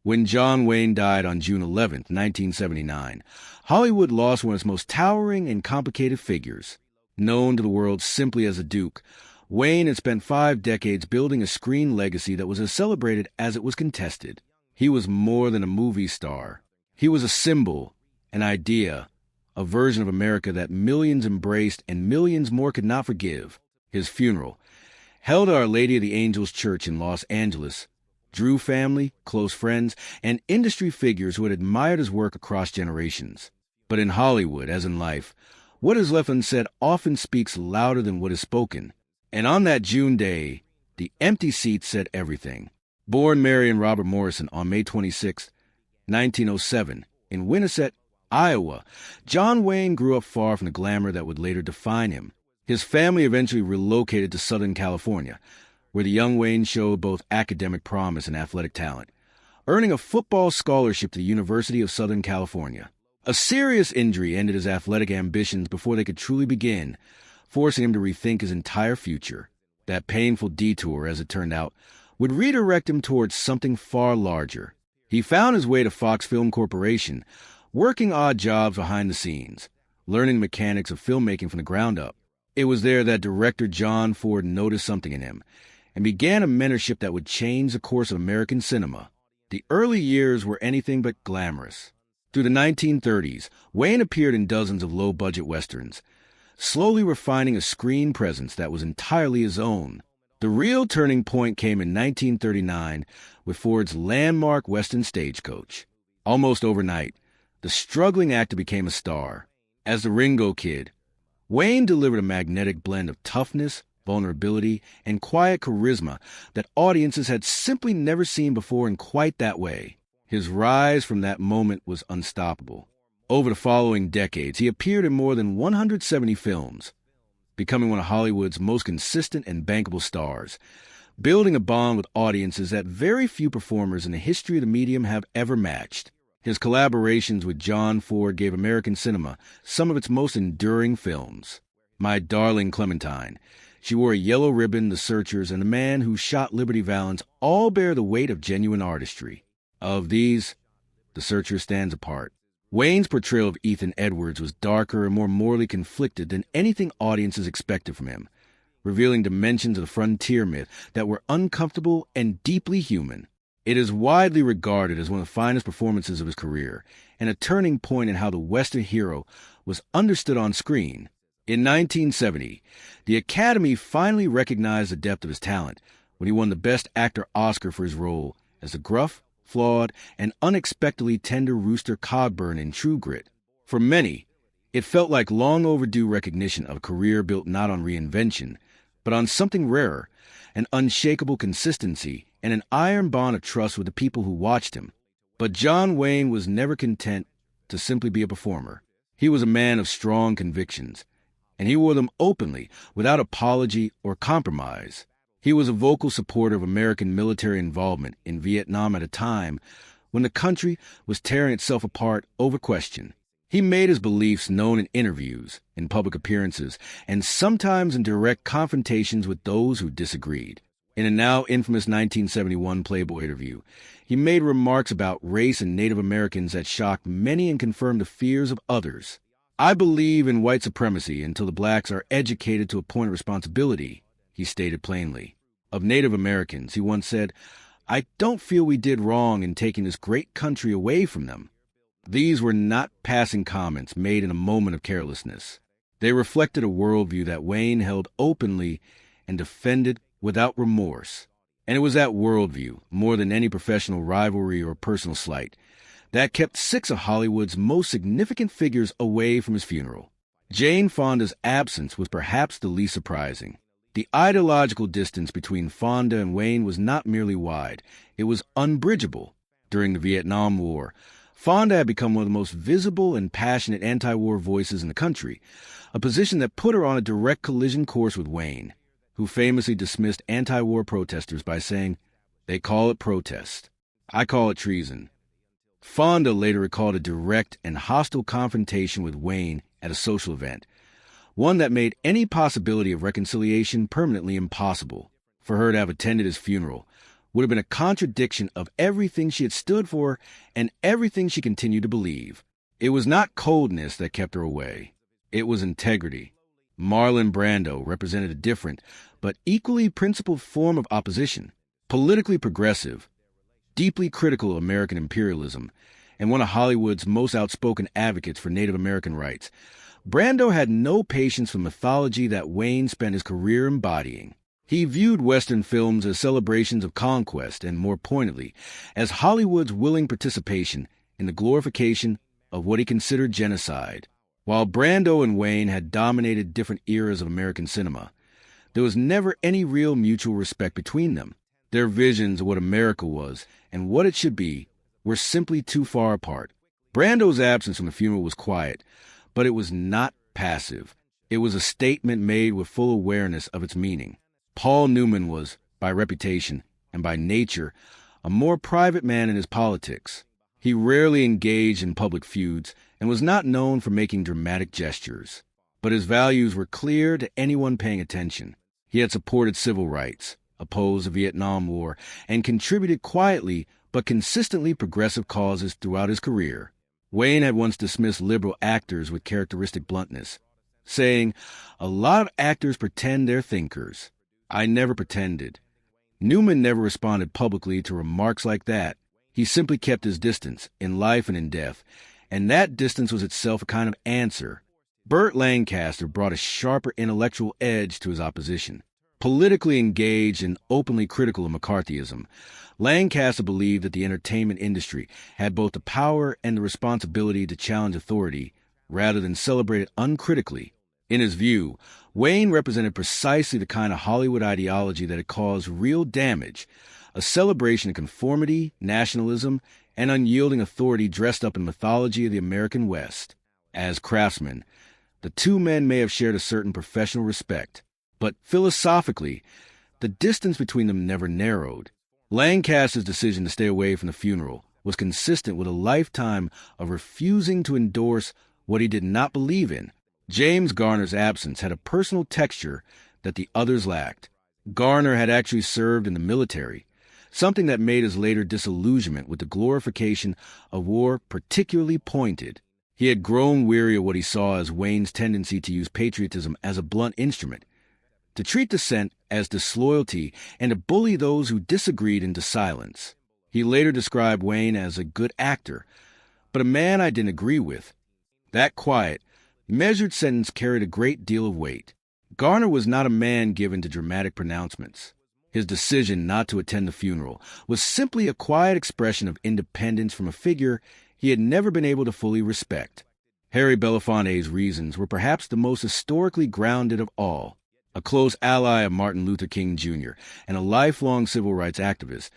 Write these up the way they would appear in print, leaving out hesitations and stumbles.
When John Wayne died on June 11, 1979, Hollywood lost one of its most towering and complicated figures. Known to the world simply as the Duke, Wayne had spent 5 decades building a screen legacy that was as celebrated as it was contested. He was more than a movie star. He was a symbol, an idea, a version of America that millions embraced and millions more could not forgive. His funeral, held at Our Lady of the Angels Church in Los Angeles, drew family, close friends, and industry figures who had admired his work across generations. But in Hollywood, as in life, what is left unsaid often speaks louder than what is spoken. And on that June day, the empty seat said everything. Born Mary and Robert Morrison on May 26, 1907, in Winnisett, Iowa, John Wayne grew up far from the glamour that would later define him. His family eventually relocated to Southern California, where the young Wayne showed both academic promise and athletic talent, earning a football scholarship to the University of Southern California. A serious injury ended his athletic ambitions before they could truly begin, forcing him to rethink his entire future. That painful detour, as it turned out, would redirect him towards something far larger. He found his way to Fox Film Corporation, working odd jobs behind the scenes, learning the mechanics of filmmaking from the ground up. It was there that director John Ford noticed something in him and began a mentorship that would change the course of American cinema. The early years were anything but glamorous. Through the 1930s, Wayne appeared in dozens of low-budget westerns, slowly refining a screen presence that was entirely his own. The real turning point came in 1939 with Ford's landmark Western Stagecoach. Almost overnight, the struggling actor became a star. As the Ringo Kid, Wayne delivered a magnetic blend of toughness, vulnerability, and quiet charisma that audiences had simply never seen before in quite that way. His rise from that moment was unstoppable. Over the following decades, he appeared in more than 170 films, becoming one of Hollywood's most consistent and bankable stars, building a bond with audiences that very few performers in the history of the medium have ever matched. His collaborations with John Ford gave American cinema some of its most enduring films. My Darling Clementine, She Wore a Yellow Ribbon, The Searchers, and The Man Who Shot Liberty Valance all bear the weight of genuine artistry. Of these, The Searcher stands apart. Wayne's portrayal of Ethan Edwards was darker and more morally conflicted than anything audiences expected from him, revealing dimensions of the frontier myth that were uncomfortable and deeply human. It is widely regarded as one of the finest performances of his career, and a turning point in how the Western hero was understood on screen. In 1970, the Academy finally recognized the depth of his talent when he won the Best Actor Oscar for his role as the gruff, flawed, and unexpectedly tender Rooster Cogburn in True Grit. For many, it felt like long overdue recognition of a career built not on reinvention, but on something rarer, an unshakable consistency, and an iron bond of trust with the people who watched him. But John Wayne was never content to simply be a performer. He was a man of strong convictions, and he wore them openly, without apology or compromise. He was a vocal supporter of American military involvement in Vietnam at a time when the country was tearing itself apart over question. He made his beliefs known in interviews, in public appearances, and sometimes in direct confrontations with those who disagreed. In a now infamous 1971 Playboy interview, he made remarks about race and Native Americans that shocked many and confirmed the fears of others. "I believe in white supremacy until the blacks are educated to a point of responsibility," he stated plainly. Of Native Americans, he once said, "I don't feel we did wrong in taking this great country away from them." These were not passing comments made in a moment of carelessness. They reflected a worldview that Wayne held openly and defended without remorse. And it was that worldview, more than any professional rivalry or personal slight, that kept 6 of Hollywood's most significant figures away from his funeral. Jane Fonda's absence was perhaps the least surprising. The ideological distance between Fonda and Wayne was not merely wide, it was unbridgeable. During the Vietnam War, Fonda had become one of the most visible and passionate anti-war voices in the country, a position that put her on a direct collision course with Wayne, who famously dismissed anti-war protesters by saying, "They call it protest. I call it treason." Fonda later recalled a direct and hostile confrontation with Wayne at a social event, one that made any possibility of reconciliation permanently impossible. For her to have attended his funeral would have been a contradiction of everything she had stood for and everything she continued to believe. It was not coldness that kept her away. It was integrity. Marlon Brando represented a different, but equally principled form of opposition, politically progressive, deeply critical of American imperialism, and one of Hollywood's most outspoken advocates for Native American rights. Brando had no patience for mythology that Wayne spent his career embodying. He viewed Western films as celebrations of conquest and, more pointedly, as Hollywood's willing participation in the glorification of what he considered genocide. While Brando and Wayne had dominated different eras of American cinema, there was never any real mutual respect between them. Their visions of what America was and what it should be were simply too far apart. Brando's absence from the funeral was quiet, but it was not passive. It was a statement made with full awareness of its meaning. Paul Newman was, by reputation and by nature, a more private man in his politics. He rarely engaged in public feuds and was not known for making dramatic gestures. But his values were clear to anyone paying attention. He had supported civil rights, opposed the Vietnam War, and contributed quietly but consistently progressive causes throughout his career. Wayne had once dismissed liberal actors with characteristic bluntness, saying, "A lot of actors pretend they're thinkers. I never pretended." Newman never responded publicly to remarks like that. He simply kept his distance, in life and in death, and that distance was itself a kind of answer. Burt Lancaster brought a sharper intellectual edge to his opposition. Politically engaged and openly critical of McCarthyism, Lancaster believed that the entertainment industry had both the power and the responsibility to challenge authority rather than celebrate it uncritically. In his view, Wayne represented precisely the kind of Hollywood ideology that had caused real damage, a celebration of conformity, nationalism, and unyielding authority dressed up in mythology of the American West. As craftsmen, the two men may have shared a certain professional respect, but philosophically, the distance between them never narrowed. Lancaster's decision to stay away from the funeral was consistent with a lifetime of refusing to endorse what he did not believe in. James Garner's absence had a personal texture that the others lacked. Garner had actually served in the military, something that made his later disillusionment with the glorification of war particularly pointed. He had grown weary of what he saw as Wayne's tendency to use patriotism as a blunt instrument, to treat dissent as disloyalty, and to bully those who disagreed into silence. He later described Wayne as a good actor, but a man I didn't agree with. That quiet, measured sentence carried a great deal of weight. Garner was not a man given to dramatic pronouncements. His decision not to attend the funeral was simply a quiet expression of independence from a figure he had never been able to fully respect. Harry Belafonte's reasons were perhaps the most historically grounded of all. A close ally of Martin Luther King Jr. and a lifelong civil rights activist,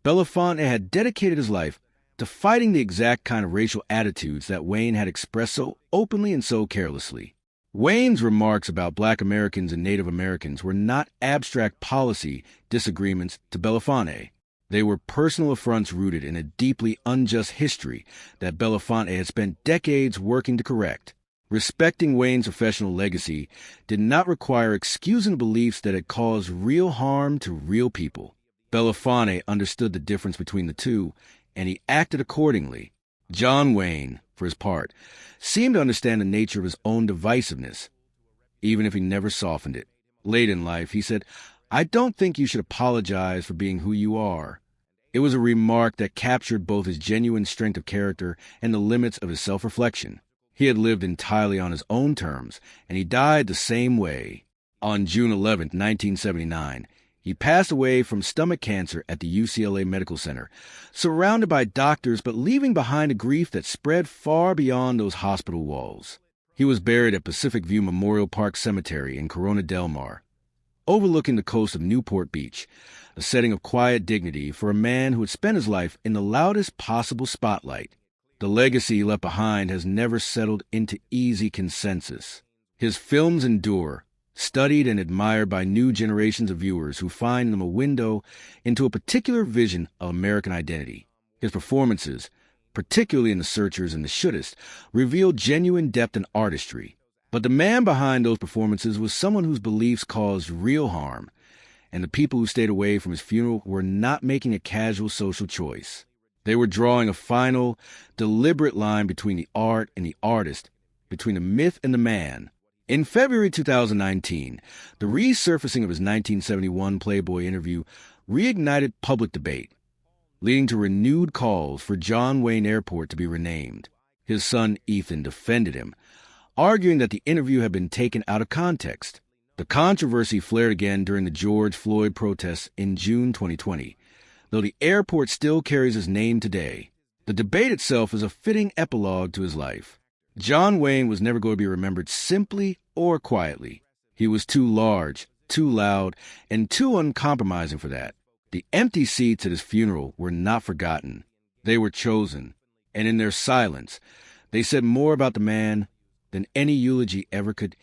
Belafonte had dedicated his life to fighting the exact kind of racial attitudes that Wayne had expressed so openly and so carelessly. Wayne's remarks about Black Americans and Native Americans were not abstract policy disagreements to Belafonte. They were personal affronts rooted in a deeply unjust history that Belafonte had spent decades working to correct. Respecting Wayne's professional legacy did not require excusing beliefs that had caused real harm to real people. Belafonte understood the difference between the two, and he acted accordingly. John Wayne, for his part, seemed to understand the nature of his own divisiveness, even if he never softened it. Late in life, he said, "I don't think you should apologize for being who you are." It was a remark that captured both his genuine strength of character and the limits of his self-reflection. He had lived entirely on his own terms, and he died the same way. On June 11, 1979, he passed away from stomach cancer at the UCLA Medical Center, surrounded by doctors but leaving behind a grief that spread far beyond those hospital walls. He was buried at Pacific View Memorial Park Cemetery in Corona del Mar, overlooking the coast of Newport Beach, a setting of quiet dignity for a man who had spent his life in the loudest possible spotlight. The legacy he left behind has never settled into easy consensus. His films endure, studied and admired by new generations of viewers who find them a window into a particular vision of American identity. His performances, particularly in The Searchers and The Shouldest, reveal genuine depth and artistry. But the man behind those performances was someone whose beliefs caused real harm, and the people who stayed away from his funeral were not making a casual social choice. They were drawing a final, deliberate line between the art and the artist, between the myth and the man. In February 2019, the resurfacing of his 1971 Playboy interview reignited public debate, leading to renewed calls for John Wayne Airport to be renamed. His son Ethan defended him, arguing that the interview had been taken out of context. The controversy flared again during the George Floyd protests in June 2020, though the airport still carries his name today. The debate itself is a fitting epilogue to his life. John Wayne was never going to be remembered simply or quietly. He was too large, too loud, and too uncompromising for that. The empty seats at his funeral were not forgotten. They were chosen, and in their silence, they said more about the man than any eulogy ever could